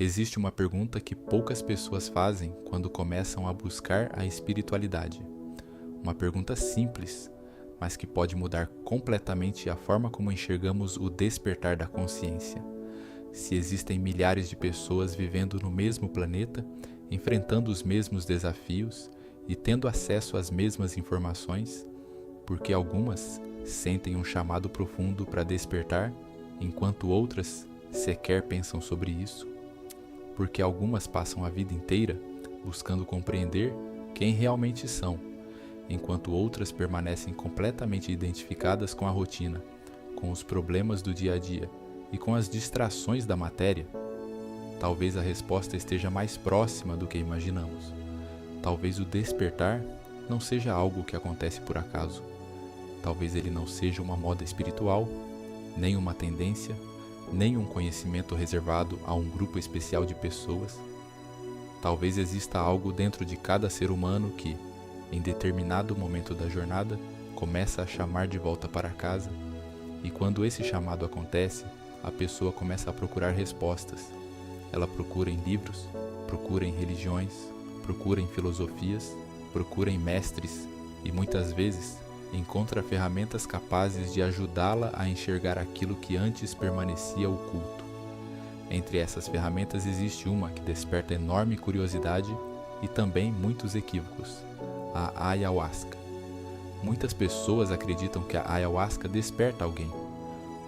Existe uma pergunta que poucas pessoas fazem quando começam a buscar a espiritualidade. Uma pergunta simples, mas que pode mudar completamente a forma como enxergamos o despertar da consciência. Se existem milhares de pessoas vivendo no mesmo planeta, enfrentando os mesmos desafios e tendo acesso às mesmas informações, porque algumas sentem um chamado profundo para despertar, enquanto outras sequer pensam sobre isso? Porque algumas passam a vida inteira buscando compreender quem realmente são, enquanto outras permanecem completamente identificadas com a rotina, com os problemas do dia a dia e com as distrações da matéria? Talvez a resposta esteja mais próxima do que imaginamos. Talvez o despertar não seja algo que acontece por acaso. Talvez ele não seja uma moda espiritual, nem uma tendência, nem um conhecimento reservado a um grupo especial de pessoas. Talvez exista algo dentro de cada ser humano que, em determinado momento da jornada, começa a chamar de volta para casa, e quando esse chamado acontece, a pessoa começa a procurar respostas. Ela procura em livros, procura em religiões, procura em filosofias, procura em mestres e muitas vezes encontra ferramentas capazes de ajudá-la a enxergar aquilo que antes permanecia oculto. Entre essas ferramentas existe uma que desperta enorme curiosidade e também muitos equívocos: a ayahuasca. Muitas pessoas acreditam que a ayahuasca desperta alguém.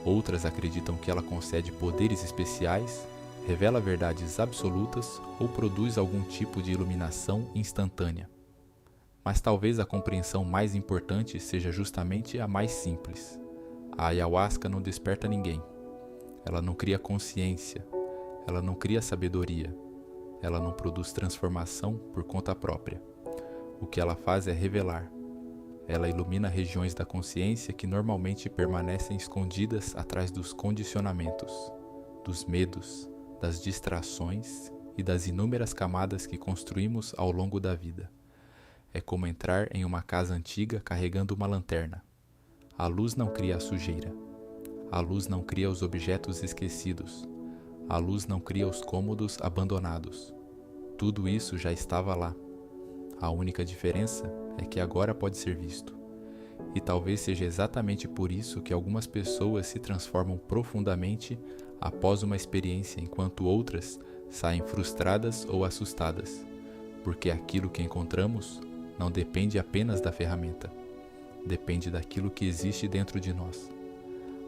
Outras acreditam que ela concede poderes especiais, revela verdades absolutas ou produz algum tipo de iluminação instantânea. Mas talvez a compreensão mais importante seja justamente a mais simples. A ayahuasca não desperta ninguém. Ela não cria consciência. Ela não cria sabedoria. Ela não produz transformação por conta própria. O que ela faz é revelar. Ela ilumina regiões da consciência que normalmente permanecem escondidas atrás dos condicionamentos, dos medos, das distrações e das inúmeras camadas que construímos ao longo da vida. É como entrar em uma casa antiga carregando uma lanterna. A luz não cria a sujeira. A luz não cria os objetos esquecidos. A luz não cria os cômodos abandonados. Tudo isso já estava lá. A única diferença é que agora pode ser visto. E talvez seja exatamente por isso que algumas pessoas se transformam profundamente após uma experiência, enquanto outras saem frustradas ou assustadas, porque aquilo que encontramos não depende apenas da ferramenta, depende daquilo que existe dentro de nós.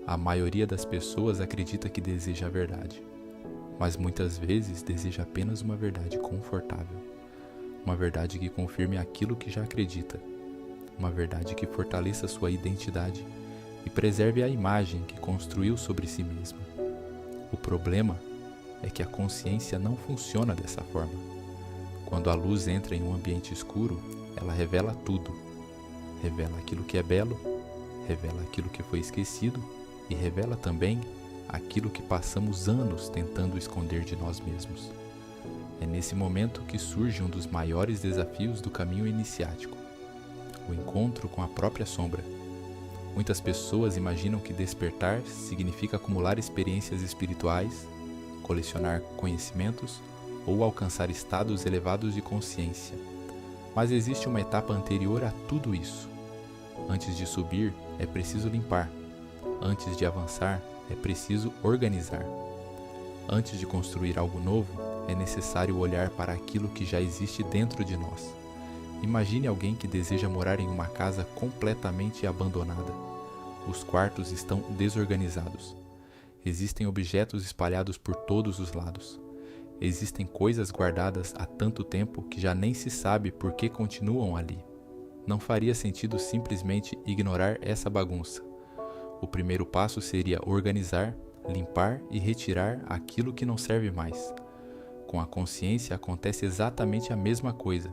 A maioria das pessoas acredita que deseja a verdade, mas muitas vezes deseja apenas uma verdade confortável, uma verdade que confirme aquilo que já acredita, uma verdade que fortaleça sua identidade e preserve a imagem que construiu sobre si mesma. O problema é que a consciência não funciona dessa forma. Quando a luz entra em um ambiente escuro, ela revela tudo. Revela aquilo que é belo, revela aquilo que foi esquecido e revela também aquilo que passamos anos tentando esconder de nós mesmos. É nesse momento que surge um dos maiores desafios do caminho iniciático: o encontro com a própria sombra. Muitas pessoas imaginam que despertar significa acumular experiências espirituais, colecionar conhecimentos ou alcançar estados elevados de consciência. Mas existe uma etapa anterior a tudo isso. Antes de subir, é preciso limpar. Antes de avançar, é preciso organizar. Antes de construir algo novo, é necessário olhar para aquilo que já existe dentro de nós. Imagine alguém que deseja morar em uma casa completamente abandonada. Os quartos estão desorganizados. Existem objetos espalhados por todos os lados. Existem coisas guardadas há tanto tempo que já nem se sabe por que continuam ali. Não faria sentido simplesmente ignorar essa bagunça. O primeiro passo seria organizar, limpar e retirar aquilo que não serve mais. Com a consciência acontece exatamente a mesma coisa.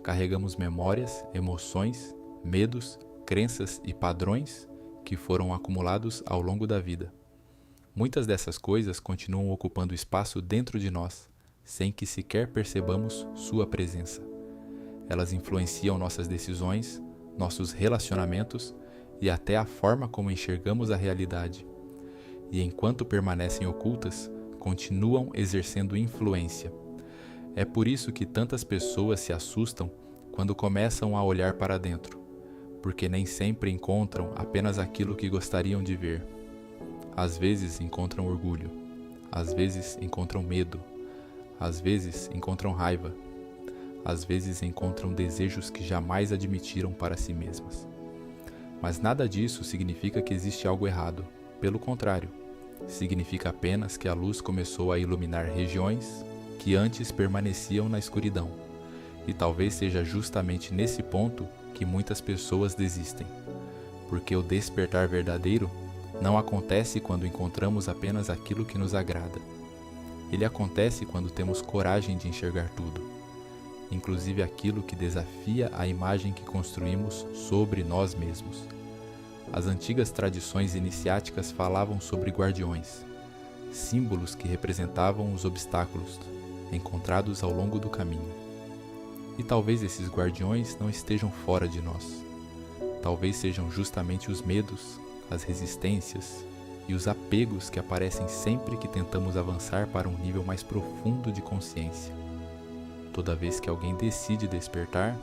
Carregamos memórias, emoções, medos, crenças e padrões que foram acumulados ao longo da vida. Muitas dessas coisas continuam ocupando espaço dentro de nós, sem que sequer percebamos sua presença. Elas influenciam nossas decisões, nossos relacionamentos e até a forma como enxergamos a realidade. E enquanto permanecem ocultas, continuam exercendo influência. É por isso que tantas pessoas se assustam quando começam a olhar para dentro, porque nem sempre encontram apenas aquilo que gostariam de ver. Às vezes encontram orgulho, às vezes encontram medo, às vezes encontram raiva, às vezes encontram desejos que jamais admitiram para si mesmas. Mas nada disso significa que existe algo errado. Pelo contrário, significa apenas que a luz começou a iluminar regiões que antes permaneciam na escuridão. E talvez seja justamente nesse ponto que muitas pessoas desistem. Porque o despertar verdadeiro não acontece quando encontramos apenas aquilo que nos agrada. Ele acontece quando temos coragem de enxergar tudo, inclusive aquilo que desafia a imagem que construímos sobre nós mesmos. As antigas tradições iniciáticas falavam sobre guardiões, símbolos que representavam os obstáculos encontrados ao longo do caminho. E talvez esses guardiões não estejam fora de nós. Talvez sejam justamente os medos, as resistências e os apegos que aparecem sempre que tentamos avançar para um nível mais profundo de consciência. Toda vez que alguém decide despertar,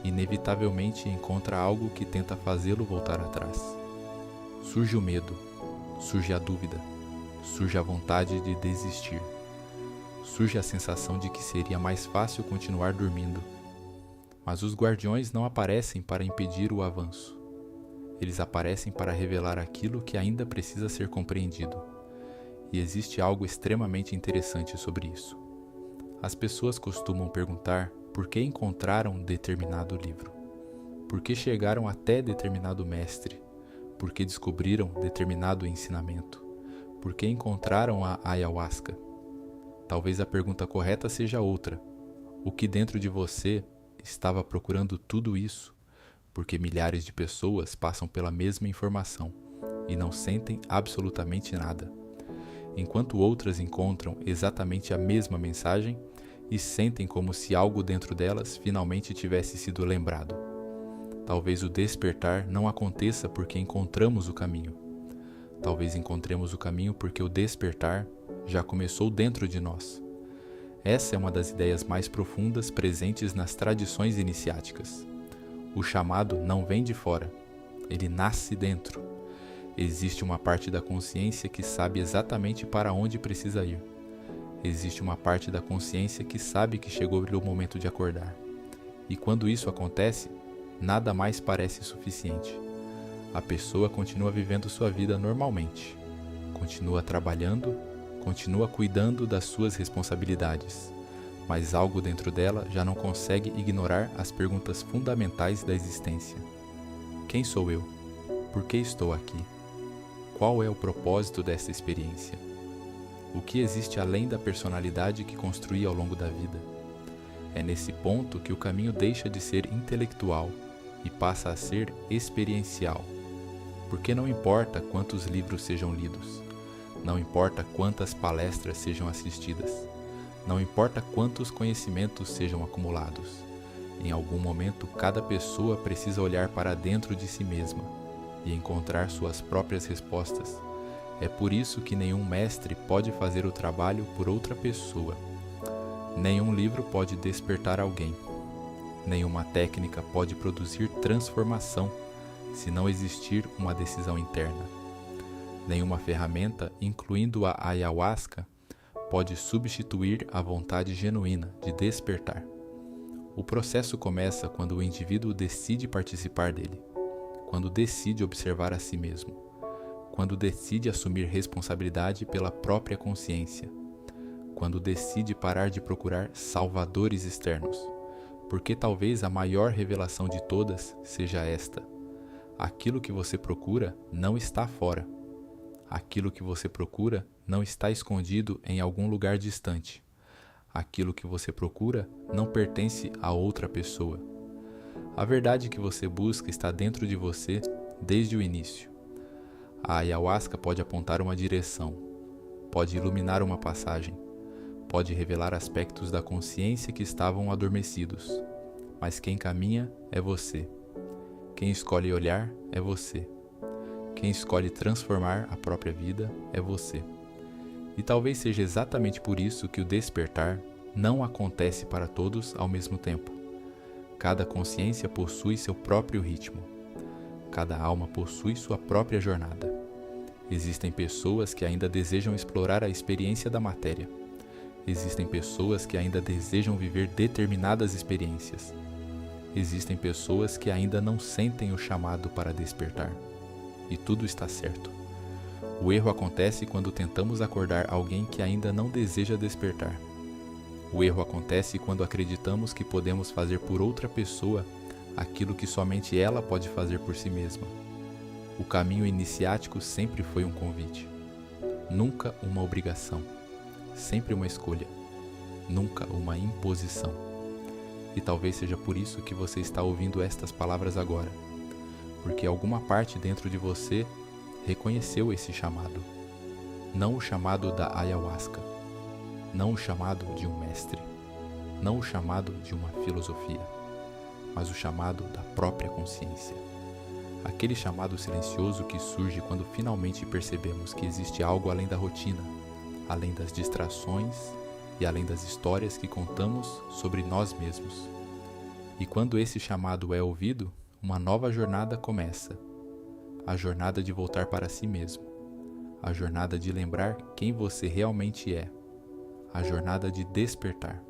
inevitavelmente encontra algo que tenta fazê-lo voltar atrás. Surge o medo, surge a dúvida, surge a vontade de desistir. Surge a sensação de que seria mais fácil continuar dormindo. Mas os guardiões não aparecem para impedir o avanço. Eles aparecem para revelar aquilo que ainda precisa ser compreendido. E existe algo extremamente interessante sobre isso. As pessoas costumam perguntar por que encontraram determinado livro, por que chegaram até determinado mestre, por que descobriram determinado ensinamento, por que encontraram a ayahuasca. Talvez a pergunta correta seja outra: o que dentro de você estava procurando tudo isso? Porque milhares de pessoas passam pela mesma informação e não sentem absolutamente nada, enquanto outras encontram exatamente a mesma mensagem e sentem como se algo dentro delas finalmente tivesse sido lembrado. Talvez o despertar não aconteça porque encontramos o caminho. Talvez encontremos o caminho porque o despertar já começou dentro de nós. Essa é uma das ideias mais profundas presentes nas tradições iniciáticas. O chamado não vem de fora, ele nasce dentro. Existe uma parte da consciência que sabe exatamente para onde precisa ir. Existe uma parte da consciência que sabe que chegou o momento de acordar. E quando isso acontece, nada mais parece suficiente. A pessoa continua vivendo sua vida normalmente. Continua trabalhando, continua cuidando das suas responsabilidades. Mas algo dentro dela já não consegue ignorar as perguntas fundamentais da existência. Quem sou eu? Por que estou aqui? Qual é o propósito dessa experiência? O que existe além da personalidade que construí ao longo da vida? É nesse ponto que o caminho deixa de ser intelectual e passa a ser experiencial. Porque não importa quantos livros sejam lidos, não importa quantas palestras sejam assistidas, não importa quantos conhecimentos sejam acumulados, em algum momento cada pessoa precisa olhar para dentro de si mesma e encontrar suas próprias respostas. É por isso que nenhum mestre pode fazer o trabalho por outra pessoa. Nenhum livro pode despertar alguém. Nenhuma técnica pode produzir transformação se não existir uma decisão interna. Nenhuma ferramenta, incluindo a ayahuasca, pode substituir a vontade genuína de despertar. O processo começa quando o indivíduo decide participar dele, quando decide observar a si mesmo, quando decide assumir responsabilidade pela própria consciência, quando decide parar de procurar salvadores externos, porque talvez a maior revelação de todas seja esta: aquilo que você procura não está fora. Aquilo que você procura não está escondido em algum lugar distante. Aquilo que você procura não pertence a outra pessoa. A verdade que você busca está dentro de você desde o início. A ayahuasca pode apontar uma direção, pode iluminar uma passagem, pode revelar aspectos da consciência que estavam adormecidos. Mas quem caminha é você. Quem escolhe olhar é você. Quem escolhe transformar a própria vida é você. E talvez seja exatamente por isso que o despertar não acontece para todos ao mesmo tempo. Cada consciência possui seu próprio ritmo. Cada alma possui sua própria jornada. Existem pessoas que ainda desejam explorar a experiência da matéria. Existem pessoas que ainda desejam viver determinadas experiências. Existem pessoas que ainda não sentem o chamado para despertar. E tudo está certo. O erro acontece quando tentamos acordar alguém que ainda não deseja despertar. O erro acontece quando acreditamos que podemos fazer por outra pessoa aquilo que somente ela pode fazer por si mesma. O caminho iniciático sempre foi um convite, nunca uma obrigação, sempre uma escolha, nunca uma imposição. E talvez seja por isso que você está ouvindo estas palavras agora, porque alguma parte dentro de você reconheceu esse chamado. Não o chamado da ayahuasca, não o chamado de um mestre, não o chamado de uma filosofia, mas o chamado da própria consciência. Aquele chamado silencioso que surge quando finalmente percebemos que existe algo além da rotina, além das distrações e além das histórias que contamos sobre nós mesmos. E quando esse chamado é ouvido, uma nova jornada começa. A jornada de voltar para si mesmo. A jornada de lembrar quem você realmente é. A jornada de despertar.